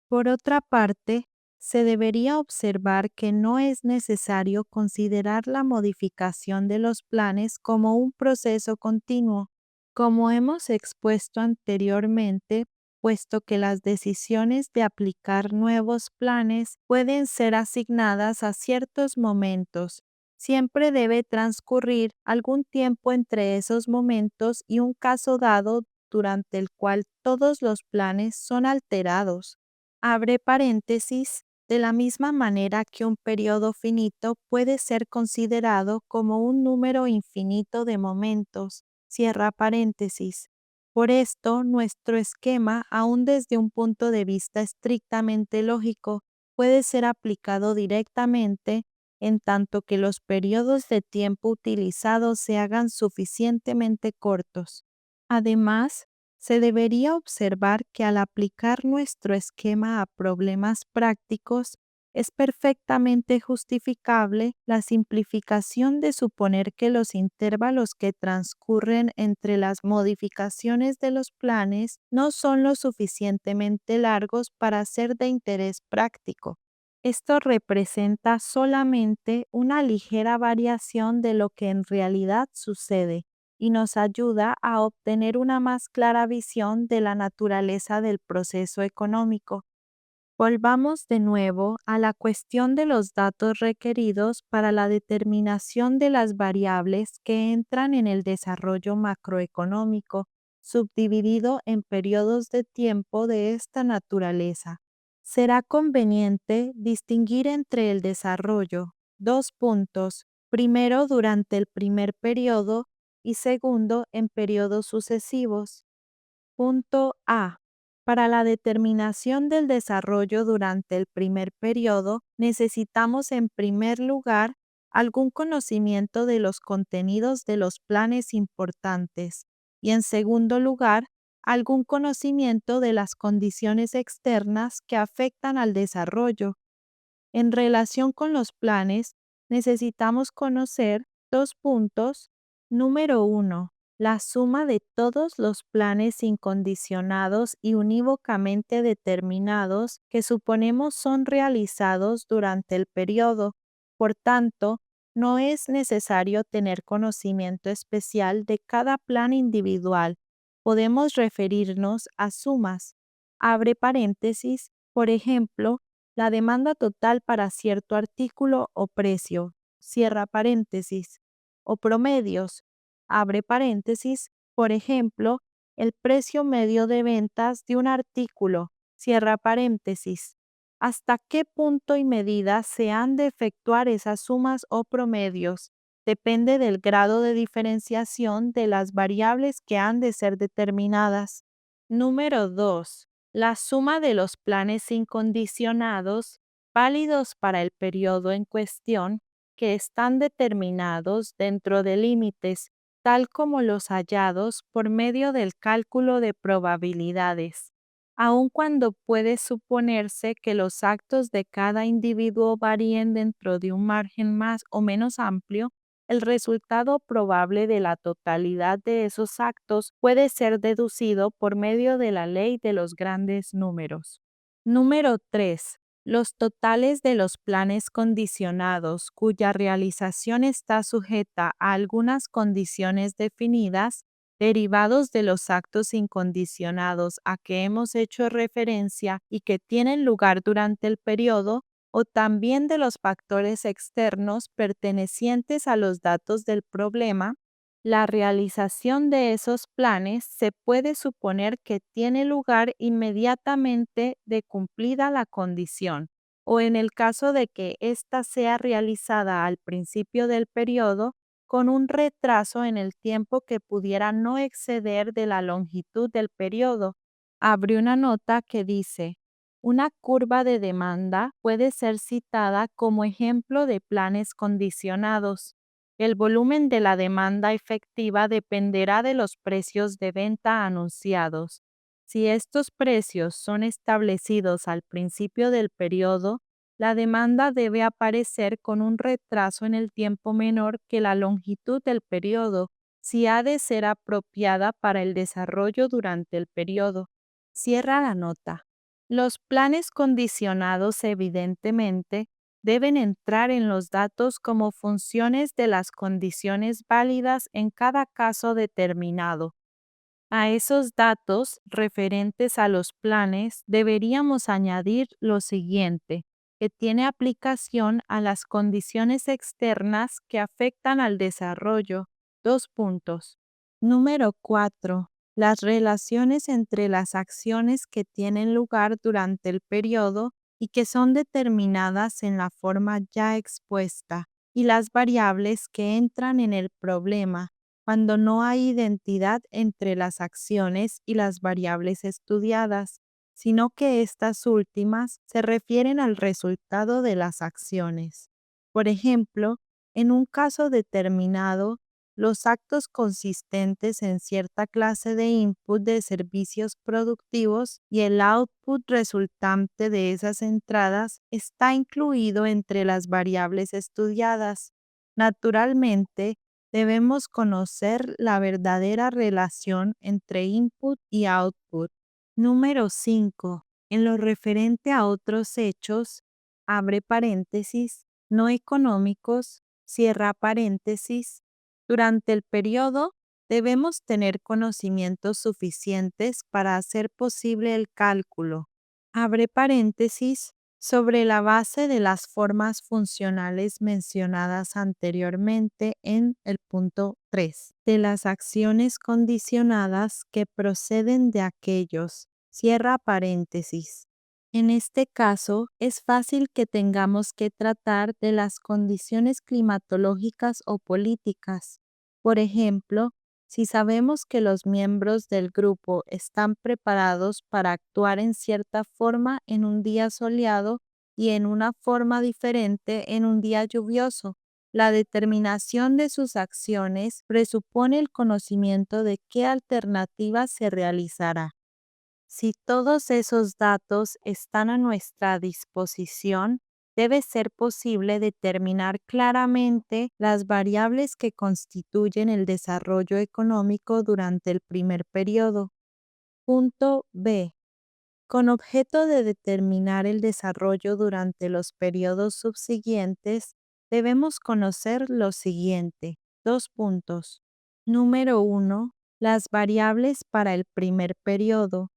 Por otra parte, se debería observar que no es necesario considerar la modificación de los planes como un proceso continuo, como hemos expuesto anteriormente, puesto que las decisiones de aplicar nuevos planes pueden ser asignadas a ciertos momentos. Siempre debe transcurrir algún tiempo entre esos momentos y un caso dado durante el cual todos los planes son alterados. Abre paréntesis, de la misma manera que un periodo finito puede ser considerado como un número infinito de momentos, cierra paréntesis. Por esto, nuestro esquema, aun desde un punto de vista estrictamente lógico, puede ser aplicado directamente en tanto que los periodos de tiempo utilizados se hagan suficientemente cortos. Además, se debería observar que al aplicar nuestro esquema a problemas prácticos, es perfectamente justificable la simplificación de suponer que los intervalos que transcurren entre las modificaciones de los planes no son lo suficientemente largos para ser de interés práctico. Esto representa solamente una ligera variación de lo que en realidad sucede y nos ayuda a obtener una más clara visión de la naturaleza del proceso económico. Volvamos de nuevo a la cuestión de los datos requeridos para la determinación de las variables que entran en el desarrollo macroeconómico, subdividido en periodos de tiempo de esta naturaleza. Será conveniente distinguir entre el desarrollo, dos puntos, primero durante el primer periodo y segundo en periodos sucesivos. Punto A. Para la determinación del desarrollo durante el primer periodo, necesitamos en primer lugar algún conocimiento de los contenidos de los planes importantes y en segundo lugar, algún conocimiento de las condiciones externas que afectan al desarrollo. En relación con los planes, necesitamos conocer dos puntos. Número uno, la suma de todos los planes incondicionados y unívocamente determinados que suponemos son realizados durante el periodo. Por tanto, no es necesario tener conocimiento especial de cada plan individual. Podemos referirnos a sumas. Abre paréntesis, por ejemplo, la demanda total para cierto artículo o precio, cierra paréntesis, o promedios, abre paréntesis, por ejemplo, el precio medio de ventas de un artículo, cierra paréntesis. ¿Hasta qué punto y medida se han de efectuar esas sumas o promedios? Depende del grado de diferenciación de las variables que han de ser determinadas. Número 2. La suma de los planes incondicionados válidos para el periodo en cuestión que están determinados dentro de límites, tal como los hallados por medio del cálculo de probabilidades. Aun cuando puede suponerse que los actos de cada individuo varíen dentro de un margen más o menos amplio, el resultado probable de la totalidad de esos actos puede ser deducido por medio de la ley de los grandes números. Número 3. Los totales de los planes condicionados cuya realización está sujeta a algunas condiciones definidas, derivados de los actos incondicionados a que hemos hecho referencia y que tienen lugar durante el periodo, o también de los factores externos pertenecientes a los datos del problema, la realización de esos planes se puede suponer que tiene lugar inmediatamente de cumplida la condición, o en el caso de que ésta sea realizada al principio del periodo, con un retraso en el tiempo que pudiera no exceder de la longitud del periodo. Abre una nota que dice: una curva de demanda puede ser citada como ejemplo de planes condicionados. El volumen de la demanda efectiva dependerá de los precios de venta anunciados. Si estos precios son establecidos al principio del periodo, la demanda debe aparecer con un retraso en el tiempo menor que la longitud del periodo, si ha de ser apropiada para el desarrollo durante el periodo. Cierra la nota. Los planes condicionados evidentemente deben entrar en los datos como funciones de las condiciones válidas en cada caso determinado. A esos datos referentes a los planes deberíamos añadir lo siguiente, que tiene aplicación a las condiciones externas que afectan al desarrollo. Dos puntos. Número 4. Las relaciones entre las acciones que tienen lugar durante el periodo y que son determinadas en la forma ya expuesta, y las variables que entran en el problema cuando no hay identidad entre las acciones y las variables estudiadas, sino que estas últimas se refieren al resultado de las acciones. Por ejemplo, en un caso determinado, los actos consistentes en cierta clase de input de servicios productivos y el output resultante de esas entradas está incluido entre las variables estudiadas. Naturalmente, debemos conocer la verdadera relación entre input y output. Número 5. En lo referente a otros hechos, abre paréntesis, no económicos, cierra paréntesis. Durante el periodo, debemos tener conocimientos suficientes para hacer posible el cálculo. Abre paréntesis sobre la base de las formas funcionales mencionadas anteriormente en el punto 3, de las acciones condicionadas que proceden de aquellos. Cierra paréntesis. En este caso, es fácil que tengamos que tratar de las condiciones climatológicas o políticas. Por ejemplo, si sabemos que los miembros del grupo están preparados para actuar en cierta forma en un día soleado y en una forma diferente en un día lluvioso, la determinación de sus acciones presupone el conocimiento de qué alternativa se realizará. Si todos esos datos están a nuestra disposición, debe ser posible determinar claramente las variables que constituyen el desarrollo económico durante el primer periodo. Punto B. Con objeto de determinar el desarrollo durante los periodos subsiguientes, debemos conocer lo siguiente. 2 puntos. Número 1. Las variables para el primer periodo.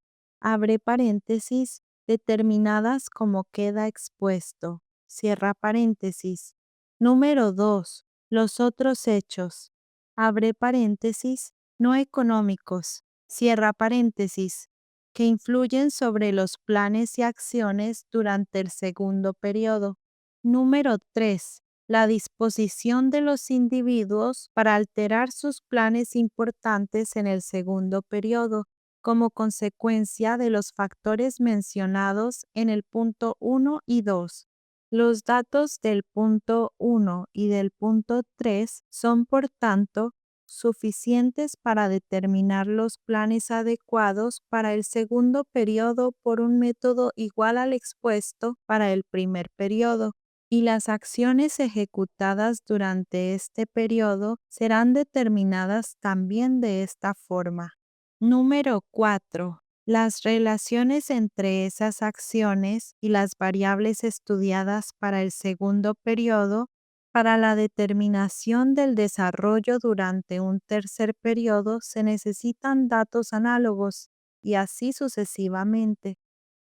Abre paréntesis, determinadas como queda expuesto. Cierra paréntesis. Número 2. Los otros hechos. Abre paréntesis, no económicos. Cierra paréntesis, que influyen sobre los planes y acciones durante el segundo periodo. Número 3. La disposición de los individuos para alterar sus planes importantes en el segundo periodo, como consecuencia de los factores mencionados en el punto 1 y 2. Los datos del punto 1 y del punto 3 son, por tanto, suficientes para determinar los planes adecuados para el segundo periodo por un método igual al expuesto para el primer periodo, y las acciones ejecutadas durante este periodo serán determinadas también de esta forma. Número 4. Las relaciones entre esas acciones y las variables estudiadas para el segundo periodo para la determinación del desarrollo durante un tercer periodo se necesitan datos análogos, y así sucesivamente.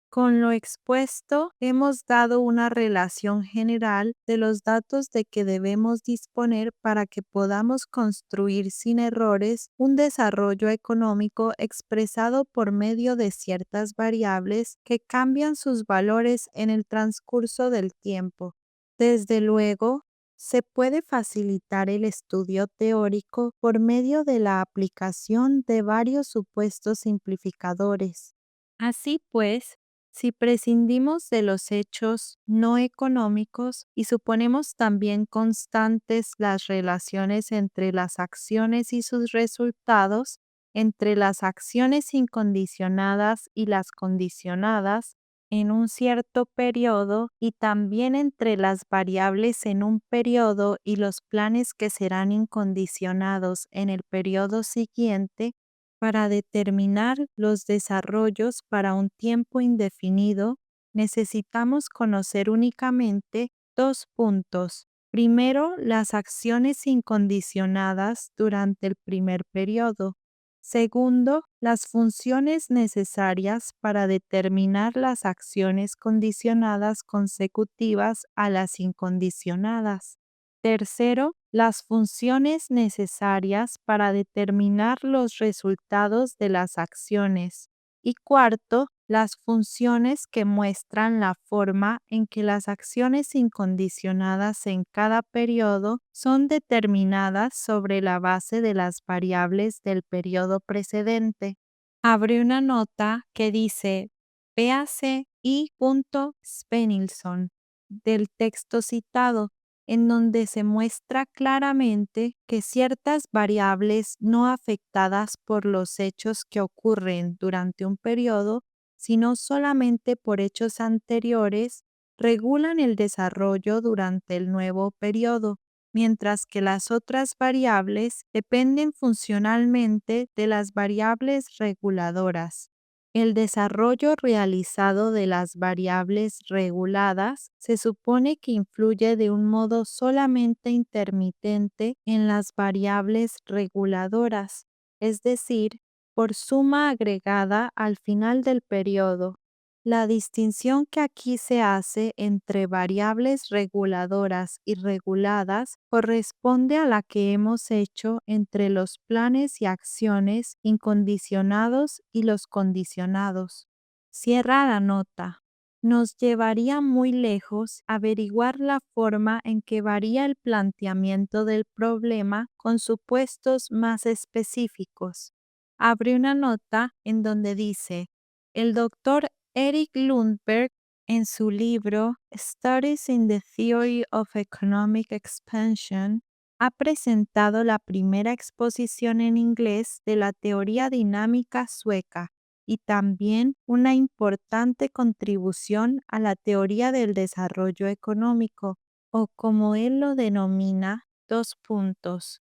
Con lo expuesto, hemos dado una relación general de los datos de que debemos disponer para que podamos construir sin errores un desarrollo económico expresado por medio de ciertas variables que cambian sus valores en el transcurso del tiempo. Desde luego, se puede facilitar el estudio teórico por medio de la aplicación de varios supuestos simplificadores. Así pues, si prescindimos de los hechos no económicos y suponemos también constantes las relaciones entre las acciones y sus resultados, entre las acciones incondicionadas y las condicionadas en un cierto periodo y también entre las variables en un periodo y los planes que serán incondicionados en el periodo siguiente, para determinar los desarrollos para un tiempo indefinido, necesitamos conocer únicamente 2 puntos. Primero, las acciones incondicionadas durante el primer periodo. Segundo, las funciones necesarias para determinar las acciones condicionadas consecutivas a las incondicionadas. Tercero, las funciones necesarias para determinar los resultados de las acciones. Y cuarto, las funciones que muestran la forma en que las acciones incondicionadas en cada periodo son determinadas sobre la base de las variables del periodo precedente. Abre una nota que dice véase I. Svenilson del texto citado, en donde se muestra claramente que ciertas variables no afectadas por los hechos que ocurren durante un periodo, sino solamente por hechos anteriores, regulan el desarrollo durante el nuevo periodo, mientras que las otras variables dependen funcionalmente de las variables reguladoras. El desarrollo realizado de las variables reguladas se supone que influye de un modo solamente intermitente en las variables reguladoras, es decir, por suma agregada al final del periodo. La distinción que aquí se hace entre variables reguladoras y reguladas corresponde a la que hemos hecho entre los planes y acciones incondicionados y los condicionados. Cierra la nota. Nos llevaría muy lejos averiguar la forma en que varía el planteamiento del problema con supuestos más específicos. Abre una nota en donde dice: el doctor Eric Lundberg, en su libro Studies in the Theory of Economic Expansion, ha presentado la primera exposición en inglés de la teoría dinámica sueca y también una importante contribución a la teoría del desarrollo económico, o como él lo denomina,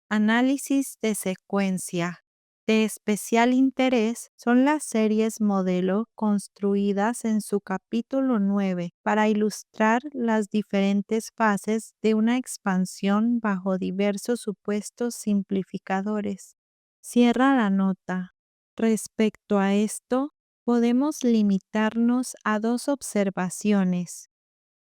análisis de secuencia. De especial interés son las series modelo construidas en su capítulo 9 para ilustrar las diferentes fases de una expansión bajo diversos supuestos simplificadores. Cierra la nota. Respecto a esto, podemos limitarnos a dos observaciones.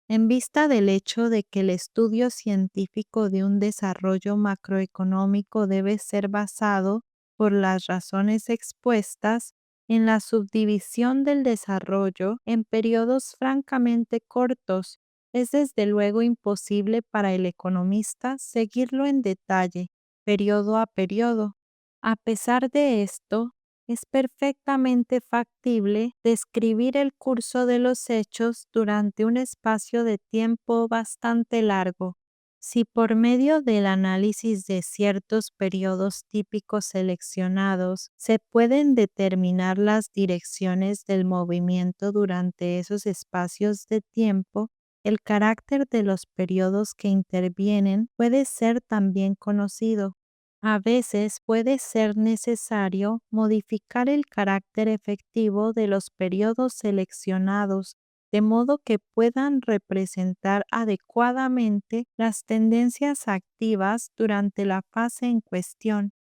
En vista del hecho de que el estudio científico de un desarrollo macroeconómico debe ser basado, por las razones expuestas, en la subdivisión del desarrollo en periodos francamente cortos, es desde luego imposible para el economista seguirlo en detalle, periodo a periodo. A pesar de esto, es perfectamente factible describir el curso de los hechos durante un espacio de tiempo bastante largo. Si por medio del análisis de ciertos periodos típicos seleccionados se pueden determinar las direcciones del movimiento durante esos espacios de tiempo, el carácter de los periodos que intervienen puede ser también conocido. A veces puede ser necesario modificar el carácter efectivo de los periodos seleccionados de modo que puedan representar adecuadamente las tendencias activas durante la fase en cuestión.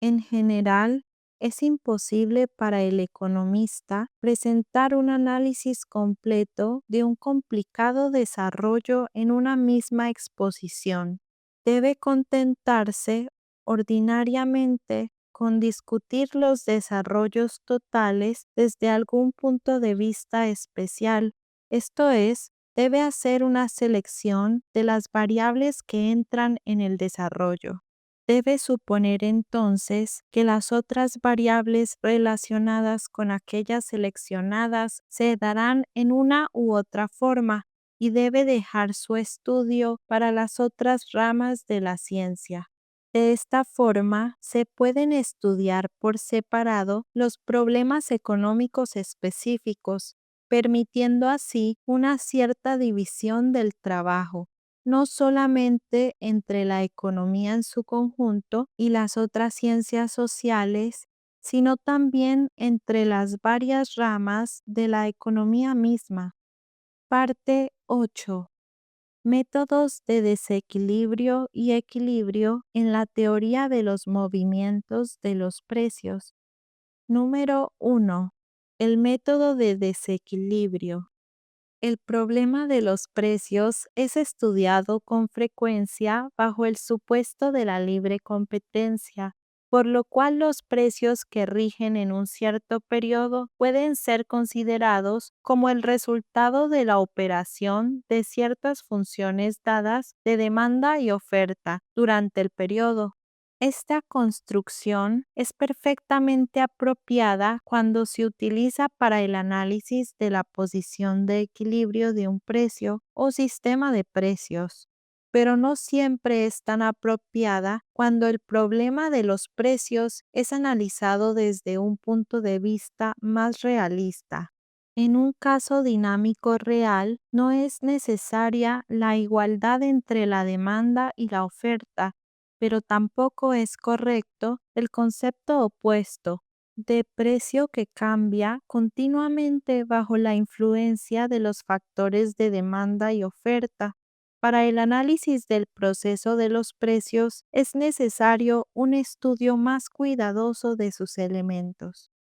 En general, es imposible para el economista presentar un análisis completo de un complicado desarrollo en una misma exposición. Debe contentarse ordinariamente con discutir los desarrollos totales desde algún punto de vista especial, esto es, debe hacer una selección de las variables que entran en el desarrollo. Debe suponer entonces que las otras variables relacionadas con aquellas seleccionadas se darán en una u otra forma y debe dejar su estudio para las otras ramas de la ciencia. De esta forma, se pueden estudiar por separado los problemas económicos específicos, permitiendo así una cierta división del trabajo, no solamente entre la economía en su conjunto y las otras ciencias sociales, sino también entre las varias ramas de la economía misma. Parte 8. Métodos de desequilibrio y equilibrio en la teoría de los movimientos de los precios. Número 1. El método de desequilibrio. El problema de los precios es estudiado con frecuencia bajo el supuesto de la libre competencia, por lo cual los precios que rigen en un cierto periodo pueden ser considerados como el resultado de la operación de ciertas funciones dadas de demanda y oferta durante el periodo. Esta construcción es perfectamente apropiada cuando se utiliza para el análisis de la posición de equilibrio de un precio o sistema de precios. pero no siempre es tan apropiada cuando el problema de los precios es analizado desde un punto de vista más realista. En un caso dinámico real, no es necesaria la igualdad entre la demanda y la oferta, pero tampoco es correcto el concepto opuesto de precio que cambia continuamente bajo la influencia de los factores de demanda y oferta. Para el análisis del proceso de los precios es necesario un estudio más cuidadoso de sus elementos.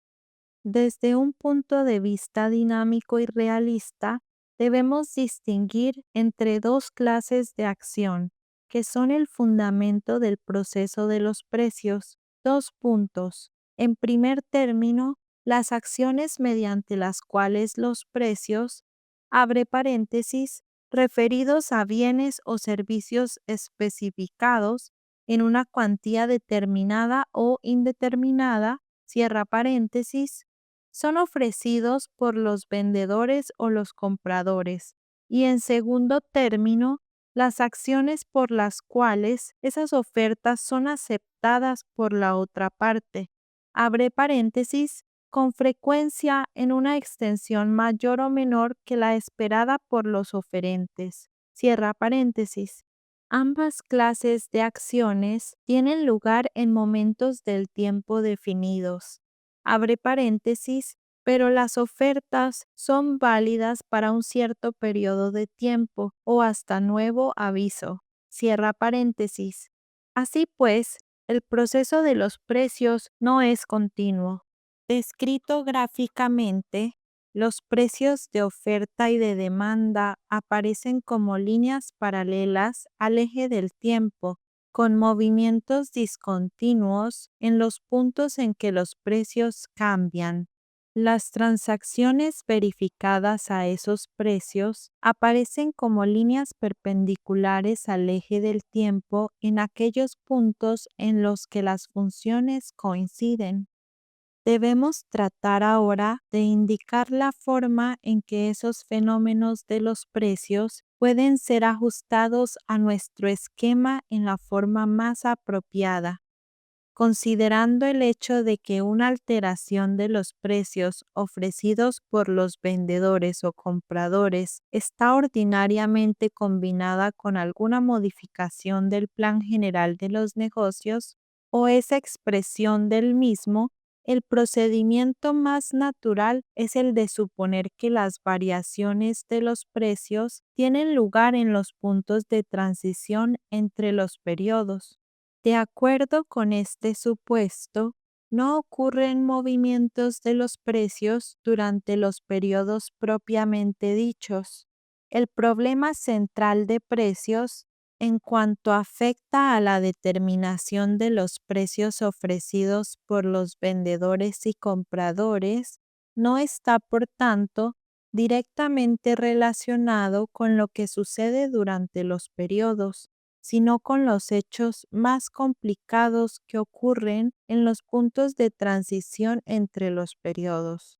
Desde un punto de vista dinámico y realista, debemos distinguir entre dos clases de acción, que son el fundamento del proceso de los precios. Dos puntos. En primer término, las acciones mediante las cuales los precios, abre paréntesis, referidos a bienes o servicios especificados en una cuantía determinada o indeterminada, cierra paréntesis, son ofrecidos por los vendedores o los compradores. Y en segundo término, las acciones por las cuales esas ofertas son aceptadas por la otra parte. Abre paréntesis, con frecuencia en una extensión mayor o menor que la esperada por los oferentes. Cierra paréntesis. Ambas clases de acciones tienen lugar en momentos del tiempo definidos. Abre paréntesis, pero las ofertas son válidas para un cierto periodo de tiempo o hasta nuevo aviso. Cierra paréntesis. Así pues, el proceso de los precios no es continuo. Descrito gráficamente, los precios de oferta y de demanda aparecen como líneas paralelas al eje del tiempo, con movimientos discontinuos en los puntos en que los precios cambian. Las transacciones verificadas a esos precios aparecen como líneas perpendiculares al eje del tiempo en aquellos puntos en los que las funciones coinciden. Debemos tratar ahora de indicar la forma en que esos fenómenos de los precios pueden ser ajustados a nuestro esquema en la forma más apropiada, considerando el hecho de que una alteración de los precios ofrecidos por los vendedores o compradores está ordinariamente combinada con alguna modificación del plan general de los negocios o esa expresión del mismo. El procedimiento más natural es el de suponer que las variaciones de los precios tienen lugar en los puntos de transición entre los periodos. De acuerdo con este supuesto, no ocurren movimientos de los precios durante los periodos propiamente dichos. El problema central de precios, en cuanto afecta a la determinación de los precios ofrecidos por los vendedores y compradores, no está, por tanto, directamente relacionado con lo que sucede durante los periodos, sino con los hechos más complicados que ocurren en los puntos de transición entre los periodos.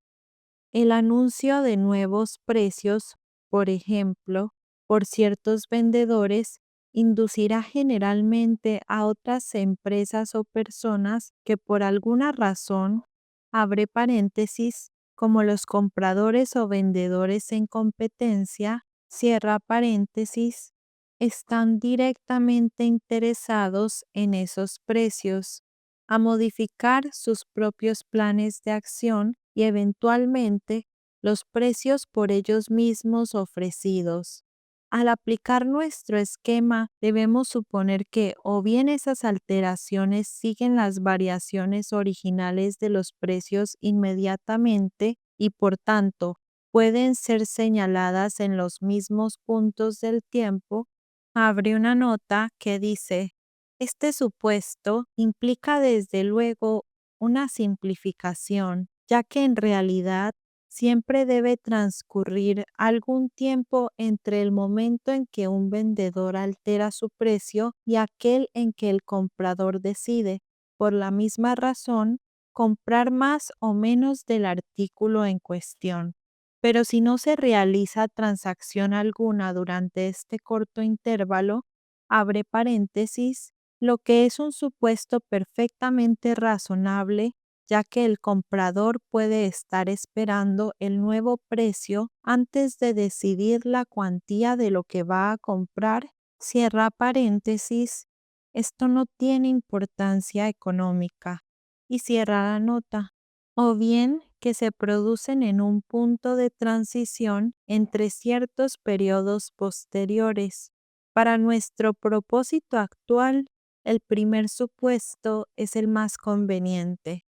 El anuncio de nuevos precios, por ejemplo, por ciertos vendedores, inducirá generalmente a otras empresas o personas que por alguna razón, abre paréntesis, como los compradores o vendedores en competencia, cierra paréntesis, están directamente interesados en esos precios, a modificar sus propios planes de acción y eventualmente los precios por ellos mismos ofrecidos. Al aplicar nuestro esquema, debemos suponer que o bien esas alteraciones siguen las variaciones originales de los precios inmediatamente y por tanto pueden ser señaladas en los mismos puntos del tiempo. Abre una nota que dice: este supuesto implica desde luego una simplificación, ya que en realidad siempre debe transcurrir algún tiempo entre el momento en que un vendedor altera su precio y aquel en que el comprador decide, por la misma razón, comprar más o menos del artículo en cuestión. Pero si no se realiza transacción alguna durante este corto intervalo, abre paréntesis, lo que es un supuesto perfectamente razonable, ya que el comprador puede estar esperando el nuevo precio antes de decidir la cuantía de lo que va a comprar, cierra paréntesis, esto no tiene importancia económica, y cierra la nota. O bien que se producen en un punto de transición entre ciertos periodos posteriores. Para nuestro propósito actual, el primer supuesto es el más conveniente.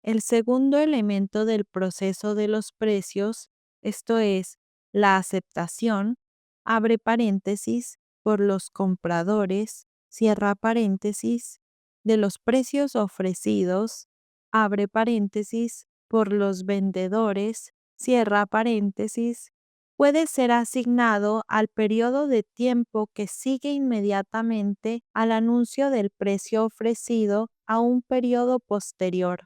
El segundo elemento del proceso de los precios, esto es, la aceptación, abre paréntesis, por los compradores, cierra paréntesis, de los precios ofrecidos, abre paréntesis, por los vendedores, cierra paréntesis, puede ser asignado al periodo de tiempo que sigue inmediatamente al anuncio del precio ofrecido a un periodo posterior.